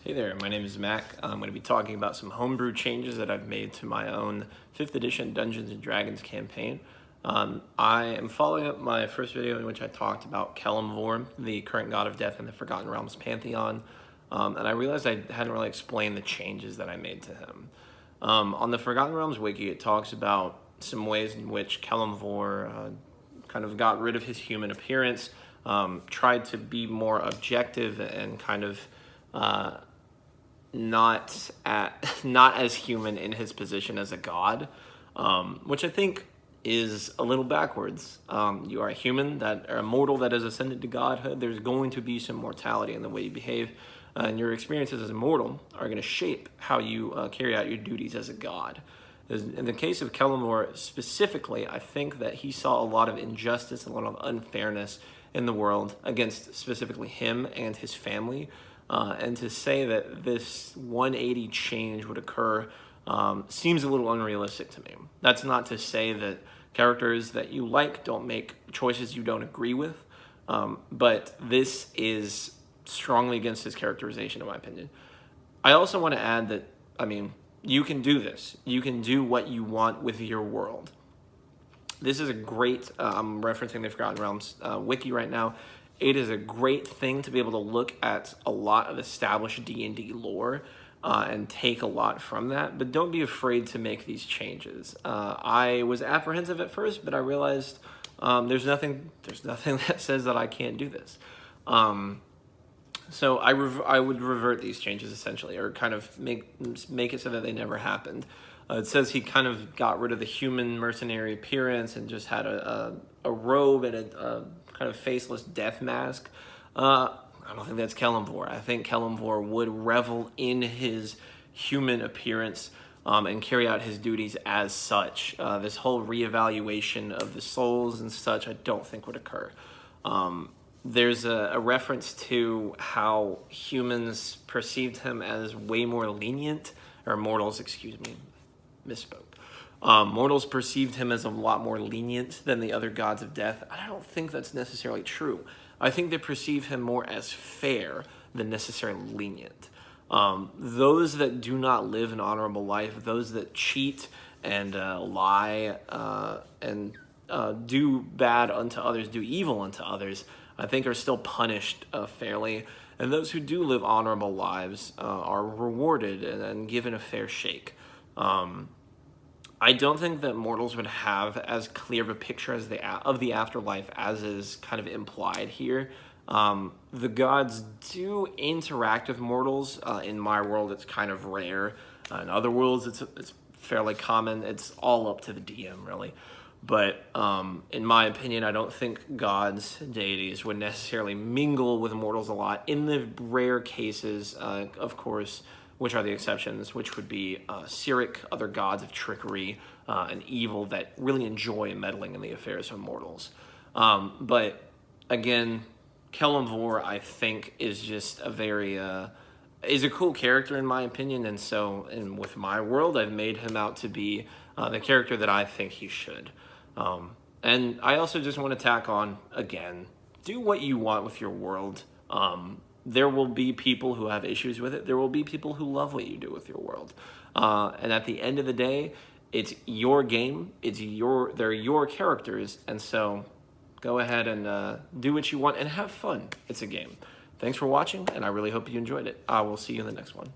Hey there, my name is Mac. I'm going to be talking about some homebrew changes that I've made to my own 5th edition Dungeons & Dragons campaign. I am following up my first video in which I talked about Kelemvor, the current god of death in the Forgotten Realms pantheon, and I realized I hadn't really explained the changes that I made to him. On the Forgotten Realms wiki, it talks about some ways in which Kelemvor kind of got rid of his human appearance, tried to be more objective and kind of not as human in his position as a god, which I think is a little backwards. You are a human, a mortal that has ascended to godhood. There's going to be some mortality in the way you behave, and your experiences as a mortal are going to shape how you carry out your duties as a god. In the case of Kelemvor specifically, I think that he saw a lot of injustice and a lot of unfairness in the world against specifically him and his family. And to say that this 180 change would occur seems a little unrealistic to me. That's not to say that characters that you like don't make choices you don't agree with, but this is strongly against his characterization, in my opinion. I also want to add that, you can do this. You can do what you want with your world. This is a great, I'm referencing the Forgotten Realms wiki right now. It is a great thing to be able to look at a lot of established D&D lore and take a lot from that, but don't be afraid to make these changes. I was apprehensive at first, but I realized there's nothing that says that I can't do this. So I would revert these changes essentially, or kind of make it so that they never happened. It says he kind of got rid of the human mercenary appearance and just had a robe and a kind of faceless death mask. I don't think that's Kelemvor. I think Kelemvor would revel in his human appearance and carry out his duties as such. This whole reevaluation of the souls and such, I don't think would occur. There's a reference to how humans perceived him as way more lenient, or mortals, excuse me, misspoke. Mortals perceived him as a lot more lenient than the other gods of death. I don't think that's necessarily true. I think they perceive him more as fair than necessarily lenient. Those that do not live an honorable life, those that cheat and lie and do bad unto others, do evil unto others, I think are still punished fairly. And those who do live honorable lives are rewarded and given a fair shake. I don't think that mortals would have as clear of a picture as of the afterlife as is kind of implied here. The gods do interact with mortals. In my world, it's kind of rare. In other worlds, it's fairly common. It's all up to the DM, really. But in my opinion, I don't think gods, deities, would necessarily mingle with mortals a lot. In the rare cases, of course, which are the exceptions, which would be Cyric, other gods of trickery and evil that really enjoy meddling in the affairs of mortals. But again, Kelemvor, I think, is just is a cool character in my opinion, and so with my world, I've made him out to be the character that I think he should. And I also just want to tack on, again, do what you want with your world. There will be people who have issues with it. There will be people who love what you do with your world. And at the end of the day, it's your game. They're your characters. And so go ahead and do what you want and have fun. It's a game. Thanks for watching, and I really hope you enjoyed it. I will see you in the next one.